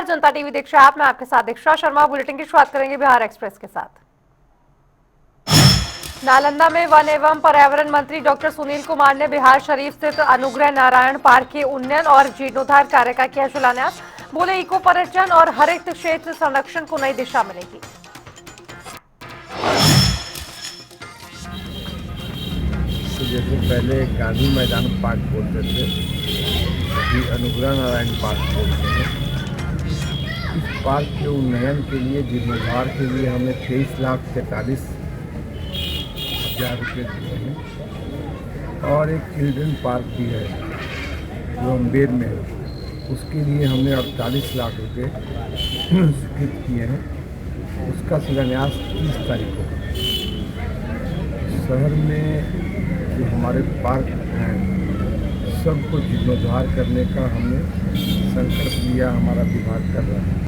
जनता TV दीक्षा app में आपके साथ दीक्षा शर्मा। बुलेटिन की शुरुआत करेंगे बिहार एक्सप्रेस के साथ। नालंदा में वन एवं पर्यावरण मंत्री डॉक्टर सुनील कुमार ने बिहार शरीफ स्थित अनुग्रह नारायण पार्क के उन्नयन और जीर्णोद्धार कार्य का किया शिलान्यास। बोले, इको पर्यटन और हरित क्षेत्र संरक्षण को नई दिशा मिलेगी। तो जैसे पहले गांधी मैदान पार्क बोलते थे, अभी अनुग्रह नारायण पार्क बोलते हैं। इस पार्क के उन्नयन के लिए, जीर्णोद्धार के लिए हमें 23,43,000 रुपये दिए हैं। और एक चिल्ड्रन पार्क भी है जो अम्बेर में है, उसके लिए हमने 48 लाख रुपये स्वीकृत किए हैं। उसका शिलान्यास 30 तारीख को शहर में जो हमारे पार्क हैं सबको जीर्णोद्धार करने का हमने संकल्प लिया, हमारा विभाग कर रहा है।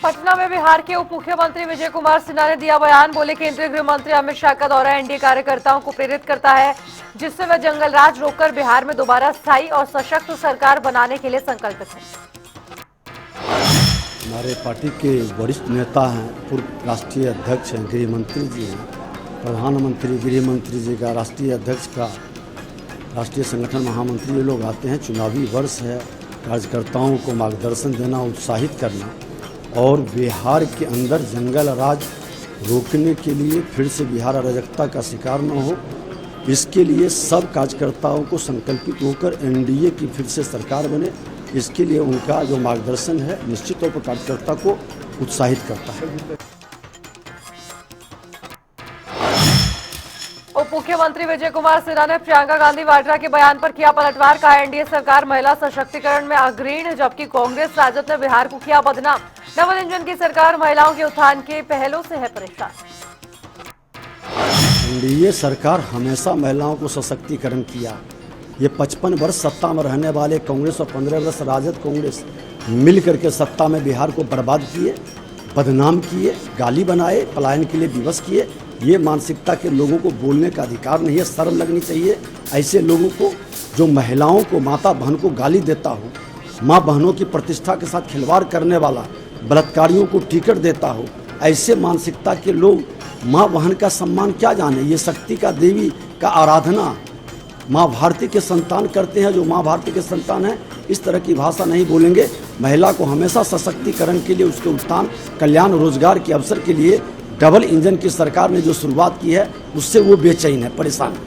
पटना में बिहार के उप मुख्यमंत्री विजय कुमार सिन्हा ने दिया बयान। बोले, केंद्रीय गृह मंत्री अमित शाह का दौरा एनडीए कार्यकर्ताओं को प्रेरित करता है, जिससे वे जंगल राज रोककर बिहार में दोबारा स्थायी और सशक्त सरकार बनाने के लिए संकल्पित हैं। हमारे पार्टी के वरिष्ठ नेता हैं, पूर्व राष्ट्रीय अध्यक्ष हैं, गृह मंत्री जी हैं, प्रधानमंत्री गृह मंत्री जी का, राष्ट्रीय अध्यक्ष का, राष्ट्रीय संगठन महामंत्री, ये लोग आते हैं। चुनावी वर्ष है, कार्यकर्ताओं को मार्गदर्शन देना, उत्साहित करना और बिहार के अंदर जंगल राज रोकने के लिए फिर से बिहार अराजकता का शिकार न हो, इसके लिए सब कार्यकर्ताओं को संकल्पित होकर एनडीए की फिर से सरकार बने, इसके लिए उनका जो मार्गदर्शन है निश्चित तौर पर कार्यकर्ता को उत्साहित करता है। उप मुख्यमंत्री विजय कुमार सिन्हा ने प्रियंका गांधी वाड्रा के बयान पर किया पलटवार। कहा, एनडीए सरकार महिला सशक्तिकरण में अग्रणी, जबकि कांग्रेस राजद ने बिहार को किया बदनाम। डबल इंजन की सरकार महिलाओं के उत्थान के पहलों से है परेशान। एनडीए सरकार हमेशा महिलाओं को सशक्तिकरण किया। ये 55 वर्ष सत्ता में रहने वाले कांग्रेस और 15 वर्ष राजद कांग्रेस मिल करके सत्ता में बिहार को बर्बाद किए, बदनाम किए, गाली बनाए, पलायन के लिए विवश किए। ये मानसिकता के लोगों को बोलने का अधिकार नहीं है, शर्म लगनी चाहिए ऐसे लोगों को जो महिलाओं को, माता बहन को गाली देता हो, माँ बहनों की प्रतिष्ठा के साथ खिलवाड़ करने वाला, बलात्कारियों को टिकट देता हो। ऐसे मानसिकता के लोग माँ बहन का सम्मान क्या जाने। ये शक्ति का, देवी का आराधना माँ भारती के संतान करते हैं। जो माँ भारती के संतान हैं इस तरह की भाषा नहीं बोलेंगे। महिला को हमेशा सशक्तिकरण के लिए, उसके उत्थान, कल्याण, रोजगार के अवसर के लिए डबल इंजन की सरकार ने जो शुरुआत की है उससे वो बेचैन है, परेशान है।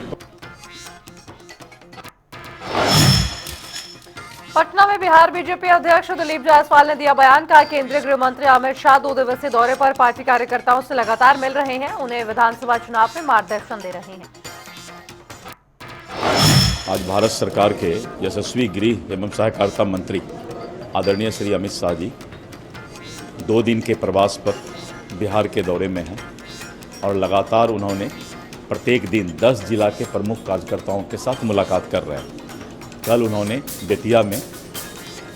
पटना में बिहार बीजेपी अध्यक्ष दिलीप जायसवाल ने दिया बयान। कहा, केंद्रीय गृह मंत्री अमित शाह 2 दिवसीय दौरे पर पार्टी कार्यकर्ताओं से लगातार मिल रहे हैं, उन्हें विधानसभा चुनाव में मार्गदर्शन दे रहे हैं। आज भारत सरकार के यशस्वी गृह एवं सहकारिता मंत्री आदरणीय श्री अमित शाह जी 2 दिन के प्रवास पर बिहार के दौरे में हैं और लगातार उन्होंने प्रत्येक दिन 10 जिला के प्रमुख कार्यकर्ताओं के साथ मुलाकात कर रहे हैं। कल उन्होंने बेतिया में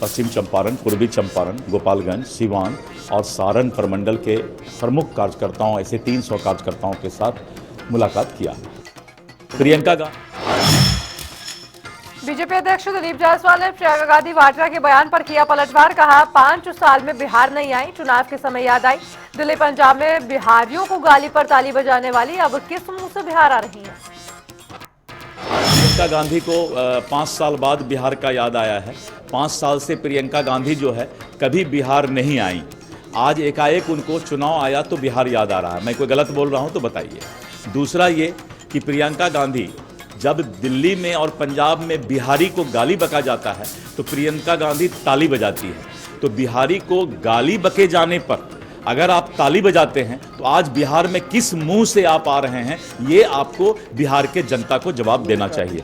पश्चिम चंपारण, पूर्वी चंपारण, गोपालगंज, सिवान और सारण प्रमंडल के प्रमुख कार्यकर्ताओं, ऐसे 300 कार्यकर्ताओं के साथ मुलाकात किया। प्रियंका बीजेपी अध्यक्ष दिलीप जायसवाल ने प्रियंका गांधी वाड्रा के बयान पर किया पलटवार। कहा, 5 साल में बिहार नहीं आई, चुनाव के समय याद आई। दिल्ली पंजाब में बिहारियों को गाली पर ताली बजाने वाली अब किस मुंह से बिहार आ रही है। प्रियंका गांधी को 5 साल बाद बिहार का याद आया है। 5 साल से प्रियंका गांधी जो है कभी बिहार नहीं आई, आज एकाएक उनको चुनाव आया तो बिहार याद आ रहा है। मैं कोई गलत बोल रहा हूं तो बताइए। दूसरा ये कि प्रियंका गांधी जब दिल्ली में और पंजाब में बिहारी को गाली बका जाता है तो प्रियंका गांधी ताली बजाती है। तो बिहारी को गाली बके जाने पर अगर आप ताली बजाते हैं तो आज बिहार में किस मुंह से आप आ रहे हैं, ये आपको बिहार के जनता को जवाब देना चाहिए।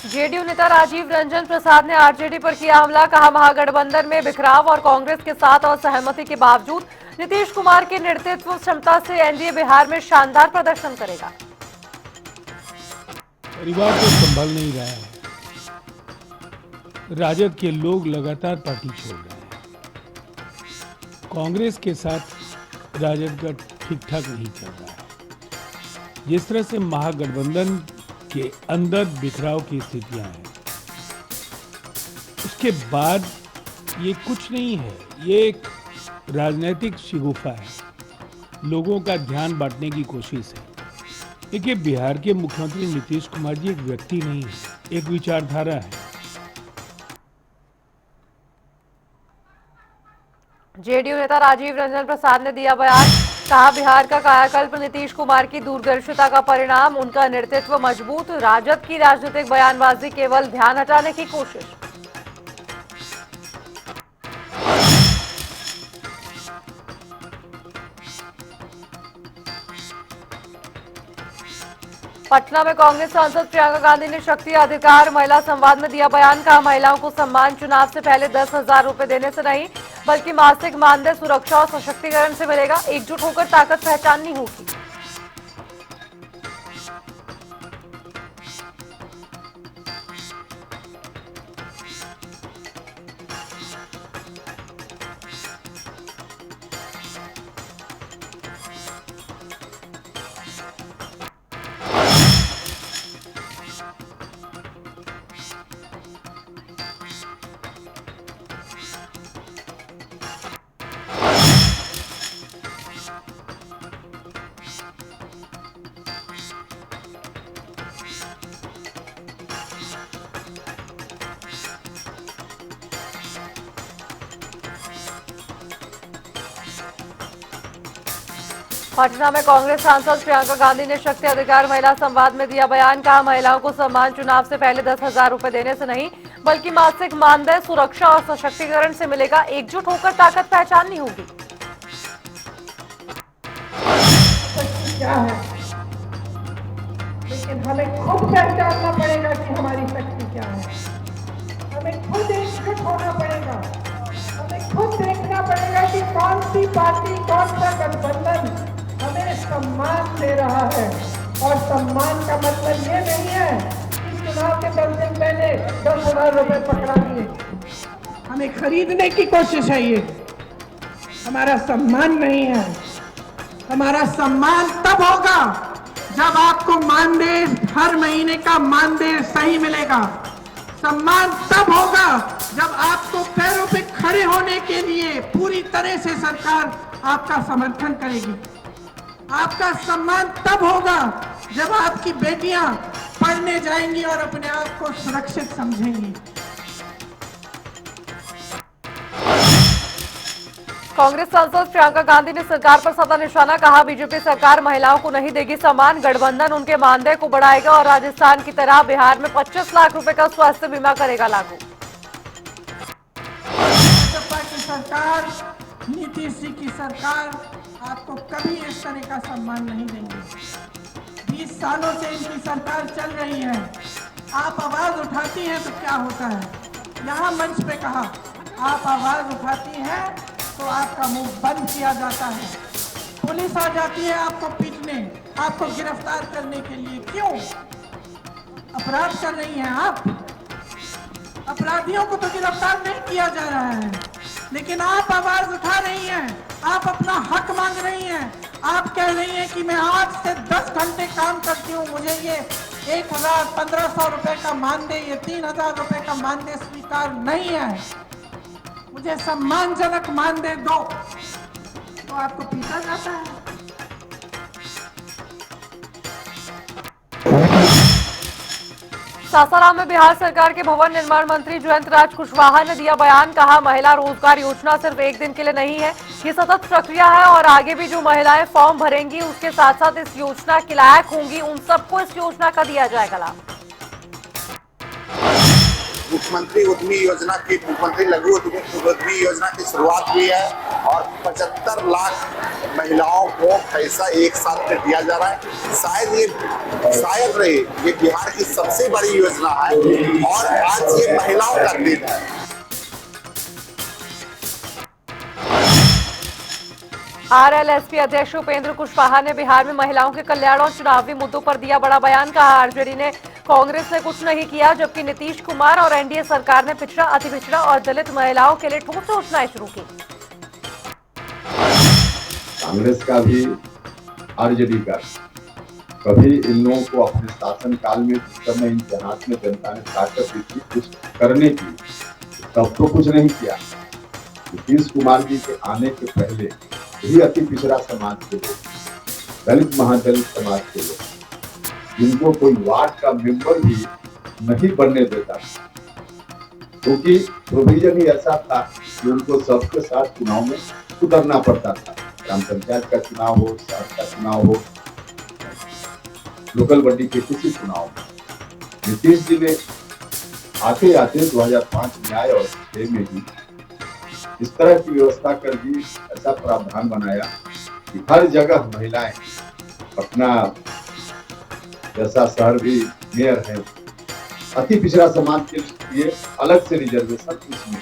जेडीयू नेता राजीव रंजन प्रसाद ने आरजेडी पर किया हमला। कहा, महागठबंधन में बिखराव और कांग्रेस के साथ असहमति के बावजूद नीतीश कुमार की नेतृत्व क्षमता से एनडीए बिहार में शानदार प्रदर्शन करेगा। परिवार को संभाल नहीं रहा है, राजद के लोग लगातार पार्टी छोड़ रहे हैं। कांग्रेस के साथ राजद का ठीक ठाक नहीं चल रहा है। जिस तरह से महागठबंधन के अंदर बिखराव की स्थितियां हैं। उसके बाद ये कुछ नहीं है, ये एक राजनीतिक शिगुफा है, लोगों का ध्यान बांटने की कोशिश है। देखिए, बिहार के मुख्यमंत्री नीतीश कुमार जी एक व्यक्ति नहीं है, एक विचारधारा है। जेडीयू नेता राजीव रंजन प्रसाद ने दिया बयान, कहा बिहार का कायाकल्प नीतीश कुमार की दूरदर्शिता का परिणाम, उनका नेतृत्व मजबूत, राजद की राजनीतिक बयानबाजी केवल ध्यान हटाने की कोशिश। पटना में कांग्रेस सांसद प्रियंका गांधी ने शक्ति अधिकार महिला संवाद में दिया बयान, कहा महिलाओं को सम्मान चुनाव से पहले 10,000 रुपए देने से नहीं बल्कि मासिक मानदेय, सुरक्षा और सशक्तिकरण से मिलेगा। एकजुट होकर ताकत पहचाननी होगी। पटना में कांग्रेस सांसद प्रियंका गांधी ने शक्ति अधिकार महिला संवाद में दिया बयान, कहा महिलाओं को सम्मान चुनाव से पहले 10,000 रुपए देने से नहीं बल्कि मासिक मानदेय, सुरक्षा और सशक्तिकरण से मिलेगा। एकजुट होकर ताकत पहचाननी होगी। क्या है, लेकिन हमें खुद पहचानना पड़ेगा कि हमारी शक्ति क्या है। हमें खुद एकजुट होना पड़ेगा, हमें खुद देखना पड़ेगा कि कौन सी पार्टी, कौन सा गठबंधन हमें सम्मान दे रहा है। और सम्मान का मतलब ये नहीं है कि चुनाव के 10 दिन पहले 10,000 रुपए पकड़ा दिए, हमें खरीदने की कोशिश है। ये हमारा सम्मान नहीं है। हमारा सम्मान तब होगा जब आपको मानदेय, हर महीने का मानदेय सही मिलेगा। सम्मान तब होगा जब आपको पैरों पे खड़े होने के लिए पूरी तरह से सरकार आपका समर्थन करेगी। आपका सम्मान तब होगा जब आपकी बेटियां पढ़ने जाएंगी और अपने आप को सुरक्षित समझेंगी। कांग्रेस सांसद प्रियंका गांधी ने सरकार पर साधा निशाना, कहा बीजेपी सरकार महिलाओं को नहीं देगी सम्मान, गठबंधन उनके मानदेय को बढ़ाएगा और राजस्थान की तरह बिहार में 25 लाख रुपए का स्वास्थ्य बीमा करेगा लागू। भाजपा की सरकार, नीतीश जी की सरकार आपको कभी इस तरह का सम्मान नहीं देंगे। 20 सालों से इनकी सरकार चल रही है। आप आवाज उठाती हैं तो क्या होता है? यहाँ मंच पे कहा, आप आवाज उठाती हैं तो आपका मुंह बंद किया जाता है। पुलिस आ जाती है आपको पीटने, आपको गिरफ्तार करने के लिए। क्यों? अपराध कर रही हैं आप। अपराधियों को तो गिरफ्तार नहीं किया जा रहा है, लेकिन आप आवाज उठा रही हैं, आप अपना हक मांग रही हैं। आप कह रही हैं कि मैं 8 से 10 घंटे काम करती हूँ, मुझे ये 1,000, 1,500 रुपए का मानदेय, ये 3,000 रुपए का मानदेय स्वीकार नहीं है। मुझे सम्मानजनक मानदेय दो, तो आपको पीटा जाता है। सासाराम में बिहार सरकार के भवन निर्माण मंत्री जयंत राज कुशवाहा ने दिया बयान, कहा महिला रोजगार योजना सिर्फ एक दिन के लिए नहीं है, ये सतत प्रक्रिया है और आगे भी जो महिलाएं फॉर्म भरेंगी उसके साथ साथ इस योजना के लायक होंगी, उन सबको इस योजना का दिया जाएगा लाभ। मुख्यमंत्री उद्यमी योजना की, मुख्यमंत्री लघु उद्यमी योजना की शुरुआत हुई है और 75 लाख महिलाओं को पैसा एक साथ में दिया जा रहा है। शायद रहे ये बिहार की सबसे बड़ी योजना है और आज ये महिलाओं का दिन है। आरएलएसपी अध्यक्ष उपेंद्र कुशवाहा ने बिहार में महिलाओं के कल्याण और चुनावी मुद्दों पर दिया बड़ा बयान, कहा आरजेडी ने, कांग्रेस ने कुछ नहीं किया, जबकि नीतीश कुमार और एनडीए सरकार ने पिछड़ा, अति पिछड़ा और दलित महिलाओं के लिए ठोस योजनाएं शुरू की। कांग्रेस का भी, आरजेडी का कभी इन लोगों को अपने शासन काल में जिस समय इनके हाथ में जनता ने ताकत दी थी कुछ करने की, तब तो कुछ नहीं किया। नीतीश कुमार जी के आने के पहले भी अति पिछड़ा समाज के लोग, दलित महादलित समाज के लोग, जिनको कोई वार्ड का मेंबर भी नहीं बनने देता, क्योंकि प्रोविजन ही ऐसा था कि उनको सबके साथ चुनाव में उतरना पड़ता था। ग्राम पंचायत का चुनाव हो, शहर का चुनाव हो, लोकल बॉडी के किसी चुनाव में। नीतीश जी ने आते आते 2005 में आए और 6 में भी इस तरह की व्यवस्था कर दी, ऐसा प्रावधान बनाया कि हर जगह महिलाएं, पटना जैसा शहर भी मेयर है, अति पिछड़ा समाज के लिए अलग से रिजर्वेशन इसमें।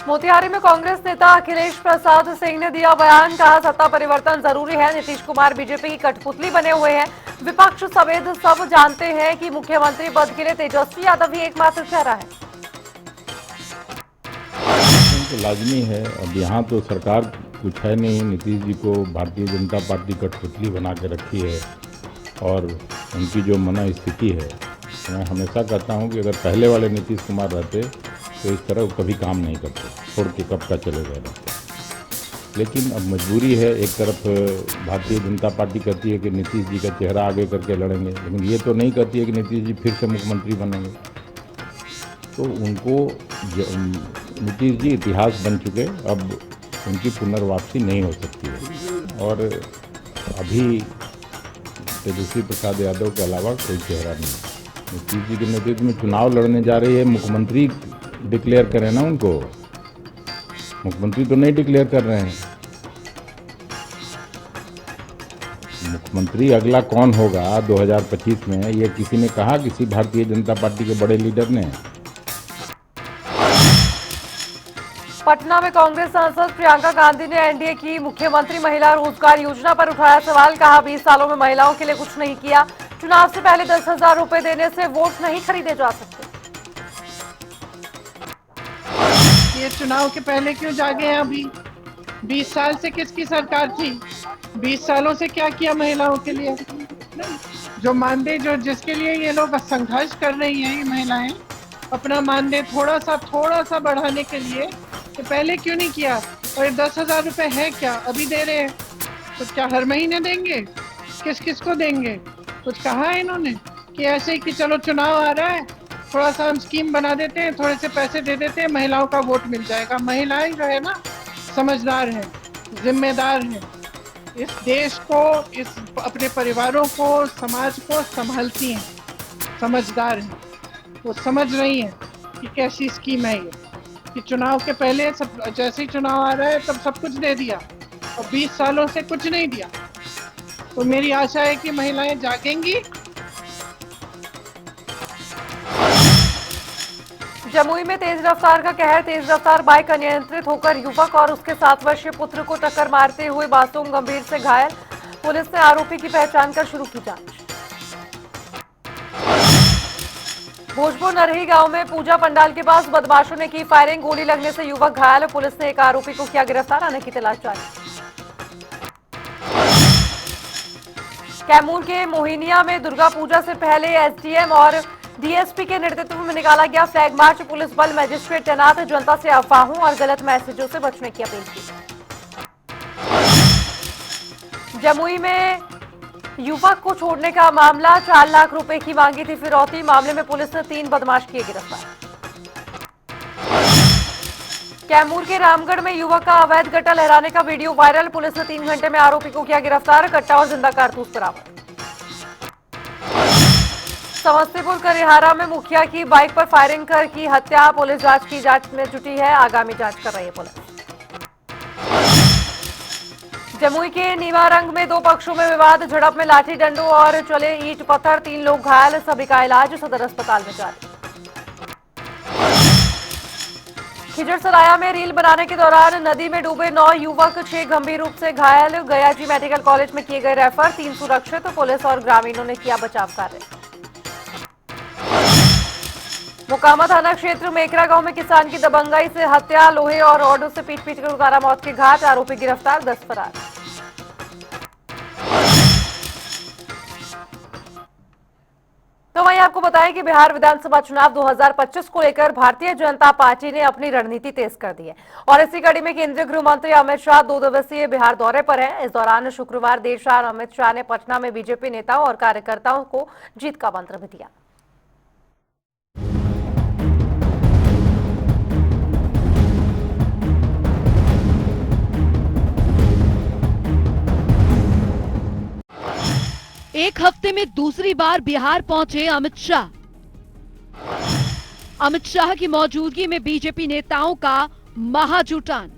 मोतिहारी में कांग्रेस नेता अखिलेश प्रसाद सिंह ने दिया बयान, कहा सत्ता परिवर्तन जरूरी है, नीतीश कुमार बीजेपी की कठपुतली बने हुए हैं, विपक्ष समेत सब जानते हैं कि मुख्यमंत्री पद के लिए तेजस्वी यादव ही एकमात्र चेहरा है। तो लाजमी है, अब यहाँ तो सरकार कुछ है नहीं, नीतीश जी को भारतीय जनता पार्टी कठपुतली बना के रखी है और उनकी जो मना स्थिति है, मैं हमेशा कहता हूँ कि अगर पहले वाले नीतीश कुमार रहते तो इस तरह कभी काम नहीं करते, छोड़ के कब का चले गए रहते। लेकिन अब मजबूरी है, एक तरफ भारतीय जनता पार्टी कहती है कि नीतीश जी का चेहरा आगे करके लड़ेंगे, लेकिन ये तो नहीं कहती है कि नीतीश जी फिर से मुख्यमंत्री बनेंगे। तो उनको नीतीश जी इतिहास बन चुके, अब उनकी पुनर्वापसी नहीं हो सकती है। और अभी तेजस्वी प्रसाद यादव के अलावा कोई चेहरा नहीं। नीतीश जी के नेतृत्व में चुनाव लड़ने जा रही है, मुख्यमंत्री डिक्लेयर करें ना उनको, मुख्यमंत्री तो नहीं डिक्लेयर कर रहे हैं। मुख्यमंत्री अगला कौन होगा 2025 में, ये किसी ने कहा, किसी भारतीय जनता पार्टी के बड़े लीडर ने? पटना में कांग्रेस सांसद प्रियंका गांधी ने एनडीए की मुख्यमंत्री महिला रोजगार योजना पर उठाया सवाल, कहा 20 सालों में महिलाओं के लिए कुछ नहीं किया, चुनाव से पहले 10,000 रुपए देने से वोट नहीं खरीदे जा सकते। ये चुनाव के पहले क्यों जागे हैं अभी? 20 साल से किसकी सरकार थी? 20 सालों से क्या किया महिलाओं के लिए? जो मानदेय जो जिसके लिए ये लोग संघर्ष कर रही हैं, ये महिलाएं अपना मानदेय थोड़ा सा बढ़ाने के लिए, तो पहले क्यों नहीं किया? और 10,000 रुपए है क्या अभी दे रहे हैं, तो क्या हर महीने देंगे? किस को देंगे? कुछ कहा है इन्होंने कि ऐसे ही कि चलो चुनाव आ रहा है, थोड़ा सा हम स्कीम बना देते हैं, थोड़े से पैसे दे देते हैं, महिलाओं का वोट मिल जाएगा। महिलाएं जो है ना समझदार हैं, जिम्मेदार हैं, इस देश को, इस अपने परिवारों को, समाज को संभालती हैं, समझदार हैं। वो समझ रही हैं कि कैसी स्कीम है ये, कि चुनाव के पहले सब, जैसे ही चुनाव आ रहा है तब सब कुछ दे दिया और 20 सालों से कुछ नहीं दिया। तो मेरी आशा है कि महिलाएं जागेंगी। जमुई में तेज रफ्तार का कहर, तेज रफ्तार बाइक अनियंत्रित होकर युवक और उसके 7 वर्षीय पुत्र को टक्कर मारते हुए मासूम गंभीर से घायल, पुलिस ने आरोपी की पहचान कर शुरू की जांच। भोजपुर नरही गांव में पूजा पंडाल के पास बदमाशों ने की फायरिंग, गोली लगने से युवक घायल, पुलिस ने एक आरोपी को किया गिरफ्तार, आने की तलाश जारी। कैमूर के मोहिनिया में दुर्गा पूजा से पहले एसडीएम और डीएसपी के नेतृत्व में निकाला गया फ्लैग मार्च, पुलिस बल मजिस्ट्रेट तैनात, जनता से अफवाहों और गलत मैसेजों से बचने की अपील की। जमुई में युवक को छोड़ने का मामला, 4 लाख रुपए की मांगी थी फिरौती, मामले में पुलिस ने 3 बदमाश किए गिरफ्तार। कैमूर के रामगढ़ में युवक का अवैध कट्टा लहराने का वीडियो वायरल, पुलिस ने 3 घंटे में आरोपी को किया गिरफ्तार, कट्टा और जिंदा कारतूस बरामद। समस्तीपुर करिहारा में मुखिया की बाइक पर फायरिंग कर की हत्या, पुलिस जांच में जुटी है, आगामी जांच कर रही है पुलिस। जमुई के नीवारंग में 2 पक्षों में विवाद, झड़प में लाठी डंडों और चले ईंट पत्थर, 3 लोग घायल, सभी का इलाज सदर अस्पताल में जारी। खिजरसराया में रील बनाने के दौरान नदी में डूबे 9 युवक, 6 गंभीर रूप से घायल, गयाजी मेडिकल कॉलेज में किए गए रेफर, 3 सुरक्षित, पुलिस और ग्रामीणों ने किया बचाव कार्य। मोकामा थाना क्षेत्र मेकरा गांव में किसान की दबंगाई से हत्या, लोहे और रॉडों से पीट कर उतारा मौत के घाट, आरोपी गिरफ्तार, 10 फरार। तो वहीं आपको बताएं कि बिहार विधानसभा चुनाव 2025 को लेकर भारतीय जनता पार्टी ने अपनी रणनीति तेज कर दी है और इसी कड़ी में केंद्रीय गृह मंत्री अमित शाह 2 दिवसीय बिहार दौरे पर हैं। इस दौरान शुक्रवार देर शाम अमित शाह ने पटना में बीजेपी नेताओं और कार्यकर्ताओं को जीत का मंत्र भी दिया। एक हफ्ते में दूसरी बार बिहार पहुंचे अमित शाह। अमित शाह की मौजूदगी में बीजेपी नेताओं का महाजुटान।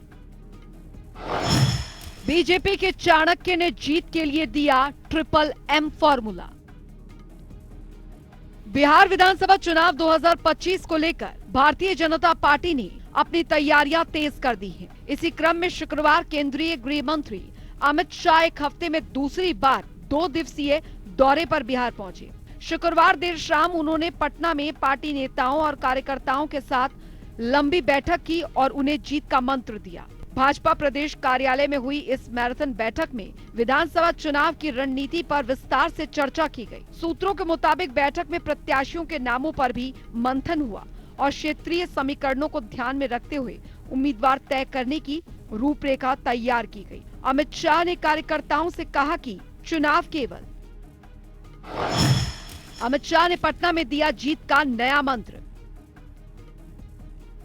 बीजेपी के चाणक्य ने जीत के लिए दिया MMM फॉर्मूला। बिहार विधानसभा चुनाव 2025 को लेकर भारतीय जनता पार्टी ने अपनी तैयारियां तेज कर दी हैं। इसी क्रम में शुक्रवार केंद्रीय गृह मंत्री अमित शाह एक हफ्ते में दूसरी बार 2 दिवसीय दौरे पर बिहार पहुंचे। शुक्रवार देर शाम उन्होंने पटना में पार्टी नेताओं और कार्यकर्ताओं के साथ लंबी बैठक की और उन्हें जीत का मंत्र दिया। भाजपा प्रदेश कार्यालय में हुई इस मैराथन बैठक में विधानसभा चुनाव की रणनीति पर विस्तार से चर्चा की गई। सूत्रों के मुताबिक बैठक में प्रत्याशियों के नामों पर भी मंथन हुआ और क्षेत्रीय समीकरणों को ध्यान में रखते हुए उम्मीदवार तय करने की रूपरेखा तैयार की गई। अमित शाह ने कार्यकर्ताओं से कहा कि चुनाव केवल। अमित शाह ने पटना में दिया जीत का नया मंत्र।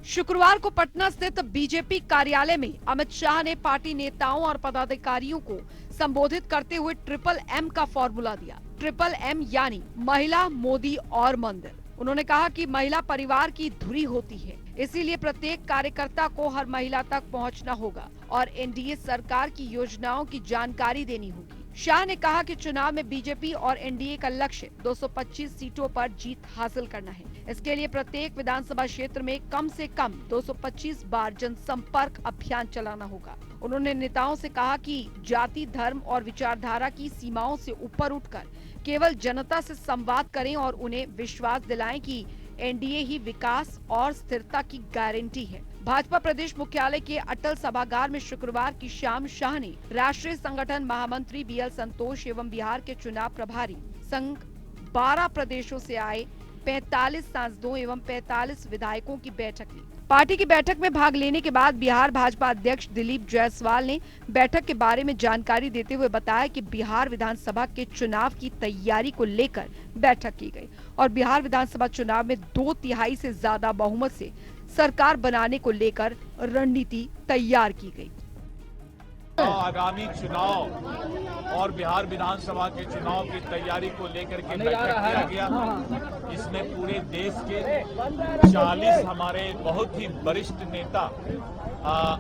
शुक्रवार को पटना स्थित बीजेपी कार्यालय में अमित शाह ने पार्टी नेताओं और पदाधिकारियों को संबोधित करते हुए MMM का फॉर्मूला दिया। MMM यानी महिला, मोदी और मंदिर। उन्होंने कहा कि महिला परिवार की धुरी होती है, इसीलिए प्रत्येक कार्यकर्ता को हर महिला तक पहुंचना होगा और एनडीए सरकार की योजनाओं की जानकारी देनी होगी। शाह ने कहा कि चुनाव में बीजेपी और एनडीए का लक्ष्य 225 सीटों पर जीत हासिल करना है। इसके लिए प्रत्येक विधानसभा क्षेत्र में कम से कम 225 बार जनसंपर्क अभियान चलाना होगा। उन्होंने नेताओं से कहा कि जाति, धर्म और विचारधारा की सीमाओं से ऊपर उठकर केवल जनता से संवाद करें और उन्हें विश्वास दिलाएं कि एनडीए ही विकास और स्थिरता की गारंटी है। भाजपा प्रदेश मुख्यालय के अटल सभागार में शुक्रवार की शाम शाह ने राष्ट्रीय संगठन महामंत्री BL संतोष एवं बिहार के चुनाव प्रभारी संघ 12 प्रदेशों से आए 45 सांसदों एवं 45 विधायकों की बैठक ली। पार्टी की बैठक में भाग लेने के बाद बिहार भाजपा अध्यक्ष दिलीप जायसवाल ने बैठक के बारे में जानकारी देते हुए बताया कि बिहार विधानसभा के चुनाव की तैयारी को लेकर बैठक की गई और बिहार विधानसभा चुनाव में 2/3 से ज्यादा बहुमत से सरकार बनाने को लेकर रणनीति तैयार की गई। आगामी चुनाव और बिहार विधानसभा के चुनाव की तैयारी को लेकर के बैठक किया गया। इसमें पूरे देश के 40 हमारे बहुत ही वरिष्ठ नेता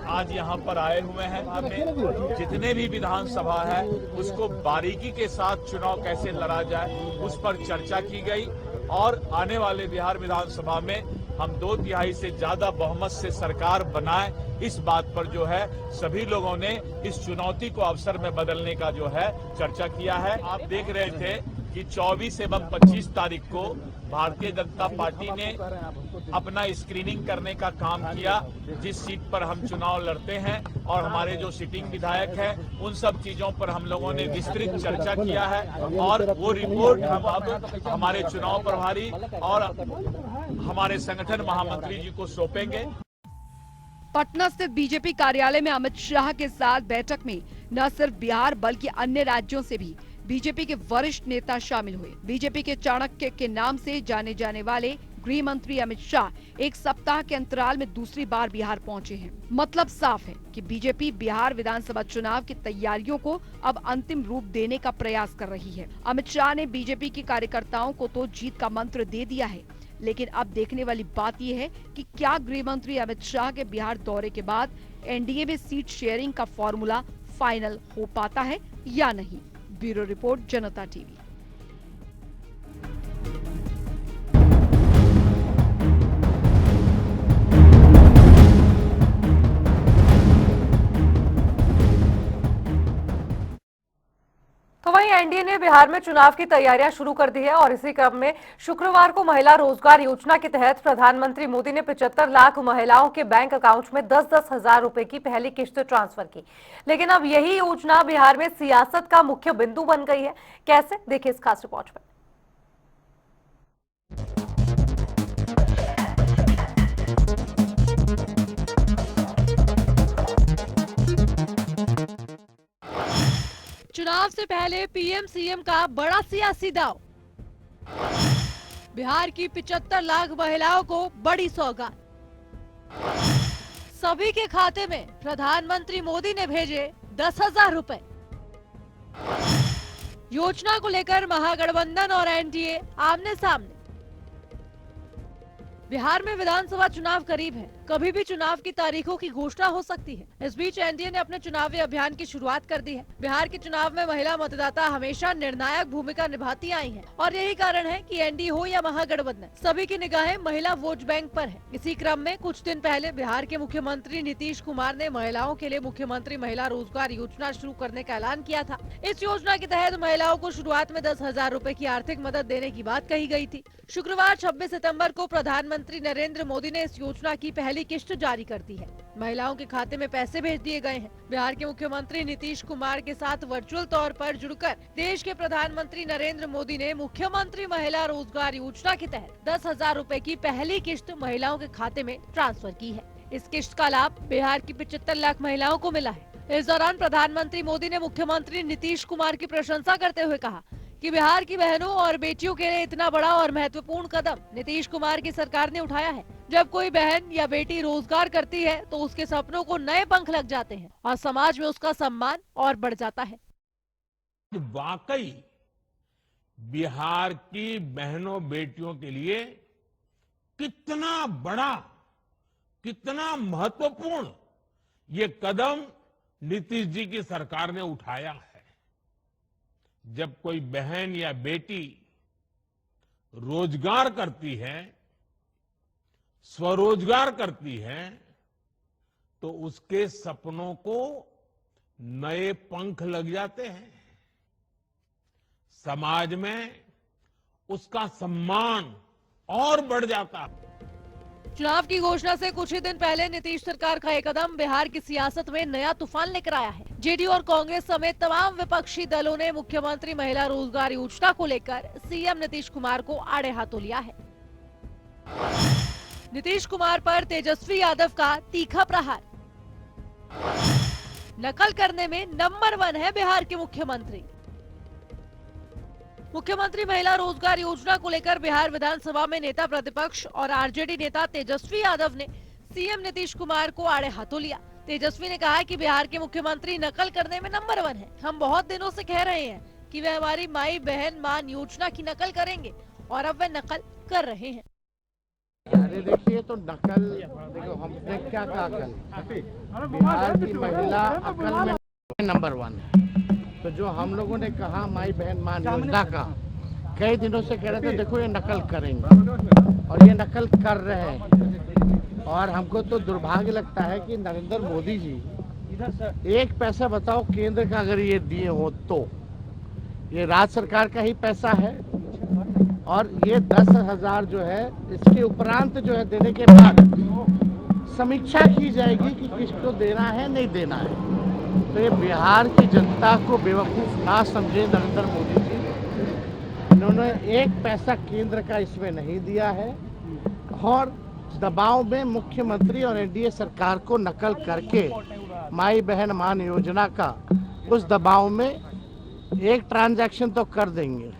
आज यहाँ पर आए हुए हैं। हमें जितने भी विधानसभा है उसको बारीकी के साथ चुनाव कैसे लड़ा जाए उस पर चर्चा की गई और आने वाले बिहार विधानसभा में हम 2/3 से ज्यादा बहुमत से सरकार बनाए, इस बात पर जो है सभी लोगों ने इस चुनौती को अवसर में बदलने का जो है चर्चा किया है। आप देख रहे थे कि 24 एवं 25 तारीख को भारतीय जनता पार्टी ने अपना स्क्रीनिंग करने का काम किया। जिस सीट पर हम चुनाव लड़ते हैं और हमारे जो सिटिंग विधायक हैं उन सब चीजों पर हम लोगों ने विस्तृत चर्चा किया है और वो रिपोर्ट हम अब हमारे चुनाव प्रभारी और हमारे संगठन महामंत्री जी को सौंपेंगे। पटना स्थित बीजेपी कार्यालय में अमित शाह के साथ बैठक में न सिर्फ बिहार बल्कि अन्य राज्यों से भी बीजेपी के वरिष्ठ नेता शामिल हुए। बीजेपी के चाणक्य के नाम से जाने जाने वाले गृह मंत्री अमित शाह एक सप्ताह के अंतराल में दूसरी बार बिहार पहुंचे हैं। मतलब साफ है कि बीजेपी बिहार विधानसभा चुनाव की तैयारियों को अब अंतिम रूप देने का प्रयास कर रही है। अमित शाह ने बीजेपी के कार्यकर्ताओं को तो जीत का मंत्र दे दिया है, लेकिन अब देखने वाली बात यह है कि क्या गृह मंत्री अमित शाह के बिहार दौरे के बाद एनडीए में सीट शेयरिंग का फॉर्मूला फाइनल हो पाता है या नहीं। ब्यूरो रिपोर्ट, जनता टीवी। तो वहीं एनडीए ने बिहार में चुनाव की तैयारियां शुरू कर दी है और इसी क्रम में शुक्रवार को महिला रोजगार योजना के तहत प्रधानमंत्री मोदी ने 75 लाख महिलाओं के बैंक अकाउंट में 10-10 हजार रुपए की पहली किश्त ट्रांसफर की। लेकिन अब यही योजना बिहार में सियासत का मुख्य बिंदु बन गई है। कैसे, देखिए इस खास रिपोर्ट में। चुनाव से पहले पीएम सीएम का बड़ा सियासी दांव। बिहार की 75 लाख महिलाओं को बड़ी सौगात। सभी के खाते में प्रधानमंत्री मोदी ने भेजे 10,000 रुपए। योजना को लेकर महागठबंधन और एनडीए आमने सामने। बिहार में विधानसभा चुनाव करीब है, कभी भी चुनाव की तारीखों की घोषणा हो सकती है। इस बीच एनडीए ने अपने चुनावी अभियान की शुरुआत कर दी है। बिहार के चुनाव में महिला मतदाता हमेशा निर्णायक भूमिका निभाती आई हैं और यही कारण है कि एनडीए हो या महागठबंधन, सभी की निगाहें महिला वोट बैंक पर है। इसी क्रम में कुछ दिन पहले बिहार के मुख्यमंत्री नीतीश कुमार ने महिलाओं के लिए मुख्यमंत्री महिला रोजगार योजना शुरू करने का ऐलान किया था। इस योजना के तहत महिलाओं को शुरुआत में 10,000 रुपए की आर्थिक मदद देने की बात कही गई थी। शुक्रवार 26 सितंबर को प्रधानमंत्री नरेंद्र मोदी ने इस योजना की पहली किश्त जारी कर दी है। महिलाओं के खाते में पैसे भेज दिए गए हैं। बिहार के मुख्यमंत्री नीतीश कुमार के साथ वर्चुअल तौर पर जुड़कर देश के प्रधानमंत्री नरेंद्र मोदी ने मुख्यमंत्री महिला रोजगार योजना के तहत 10,000 रुपए की पहली किश्त महिलाओं के खाते में ट्रांसफर की है। इस किश्त का लाभ बिहार की 75 लाख महिलाओं को मिला है। इस दौरान प्रधानमंत्री मोदी ने मुख्यमंत्री नीतीश कुमार की प्रशंसा करते हुए कहा कि बिहार की बहनों और बेटियों के लिए इतना बड़ा और महत्वपूर्ण कदम नीतीश कुमार की सरकार ने उठाया है। जब कोई बहन या बेटी रोजगार करती है तो उसके सपनों को नए पंख लग जाते हैं और समाज में उसका सम्मान और बढ़ जाता है। वाकई बिहार की बहनों बेटियों के लिए कितना बड़ा, कितना महत्वपूर्ण ये कदम नीतीश जी की सरकार ने उठाया है। जब कोई बहन या बेटी रोजगार करती है, स्वरोजगार करती है, तो उसके सपनों को नए पंख लग जाते हैं। समाज में उसका सम्मान और बढ़ जाता है। चुनाव की घोषणा से कुछ ही दिन पहले नीतीश सरकार का एक कदम बिहार की सियासत में नया तूफान लेकर आया है। जेडीयू और कांग्रेस समेत तमाम विपक्षी दलों ने मुख्यमंत्री महिला रोजगार योजना को लेकर सीएम नीतीश कुमार को आड़े हाथों लिया है। नीतीश कुमार पर तेजस्वी यादव का तीखा प्रहार। नकल करने में नंबर 1 है बिहार के मुख्यमंत्री। मुख्यमंत्री महिला रोजगार योजना को लेकर बिहार विधानसभा में नेता प्रतिपक्ष और आरजेडी नेता तेजस्वी यादव ने सीएम नीतीश कुमार को आड़े हाथों लिया। तेजस्वी ने कहा कि बिहार के मुख्यमंत्री नकल करने में नंबर 1 है। हम बहुत दिनों से कह रहे हैं कि वे हमारी माई बहन मान योजना की नकल करेंगे और अब वे नकल कर रहे हैं। अरे देखिए, तो नकल देखो, हमने क्या कहा कल, बिहार की महिला अकल में नंबर 1 है। तो जो हम लोगों ने कहा माई बहन मान योजना का, कई दिनों से कह रहे थे देखो ये नकल करेंगे और ये नकल कर रहे हैं। और हमको तो दुर्भाग्य लगता है कि नरेंद्र मोदी जी एक पैसा बताओ केंद्र का अगर ये दिए हो तो ये राज्य सरकार का ही पैसा है। और ये 10,000 जो है इसके उपरांत जो है देने के बाद समीक्षा की जाएगी कि किसको देना है नहीं देना है। तो ये बिहार की जनता को बेवकूफ ना समझे नरेंद्र मोदी जी, इन्होंने एक पैसा केंद्र का इसमें नहीं दिया है और दबाव में मुख्यमंत्री और एनडीए सरकार को नकल करके माई बहन मान योजना का उस दबाव में एक ट्रांजैक्शन तो कर देंगे,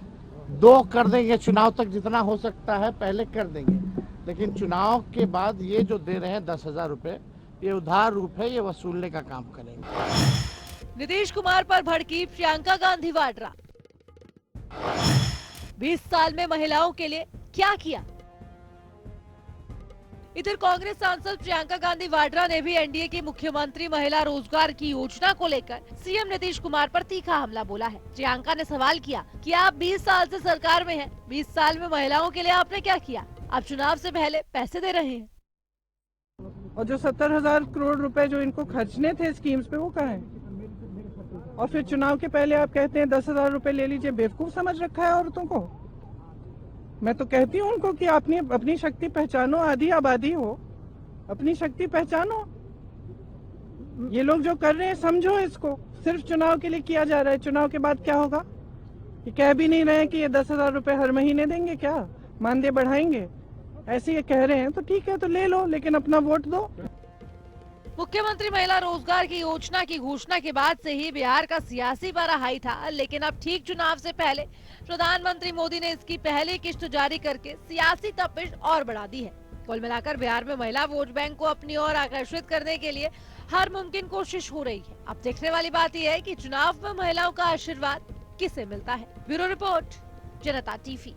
2 कर देंगे, चुनाव तक जितना हो सकता है पहले कर देंगे, लेकिन चुनाव के बाद ये जो दे रहे हैं 10,000 रुपए, ये उधार रूप है, ये वसूलने का काम करेंगे। नीतीश कुमार पर भड़की प्रियंका गांधी वाड्रा। 20 साल में महिलाओं के लिए क्या किया? इधर कांग्रेस सांसद प्रियंका गांधी वाड्रा ने भी एनडीए की मुख्यमंत्री महिला रोजगार की योजना को लेकर सीएम नीतीश कुमार पर तीखा हमला बोला है। प्रियंका ने सवाल किया कि आप 20 साल से सरकार में हैं, 20 साल में महिलाओं के लिए आपने क्या किया? आप चुनाव से पहले पैसे दे रहे हैं और जो 70,000 करोड़ रुपए जो इनको खर्चने थे स्कीम्स पे, वो कहाँ है? और फिर चुनाव के पहले आप कहते हैं 10,000 रुपए ले लीजिए। बेवकूफ समझ रखा है औरतों को। मैं तो कहती हूँ उनको कि आपने अपनी शक्ति पहचानो, आधी आबादी हो, अपनी शक्ति पहचानो। ये लोग जो कर रहे हैं समझो इसको, सिर्फ चुनाव के लिए किया जा रहा है। चुनाव के बाद क्या होगा? ये कह भी नहीं रहे कि ये 10,000 रुपए हर महीने देंगे, क्या मानदेय बढ़ाएंगे? ऐसे ये कह रहे हैं तो ठीक है, तो ले लो, लेकिन अपना वोट दो। मुख्यमंत्री महिला रोजगार की योजना की घोषणा के बाद से ही बिहार का सियासी पारा हाई था, लेकिन अब ठीक चुनाव से पहले प्रधानमंत्री मोदी ने इसकी पहली किस्त जारी करके सियासी तपिश और बढ़ा दी है। कुल मिलाकर बिहार में महिला वोट बैंक को अपनी ओर आकर्षित करने के लिए हर मुमकिन कोशिश हो रही है। अब देखने वाली बात यह है कि चुनाव में महिलाओं का आशीर्वाद किसे मिलता है। ब्यूरो रिपोर्ट, जनता टीवी।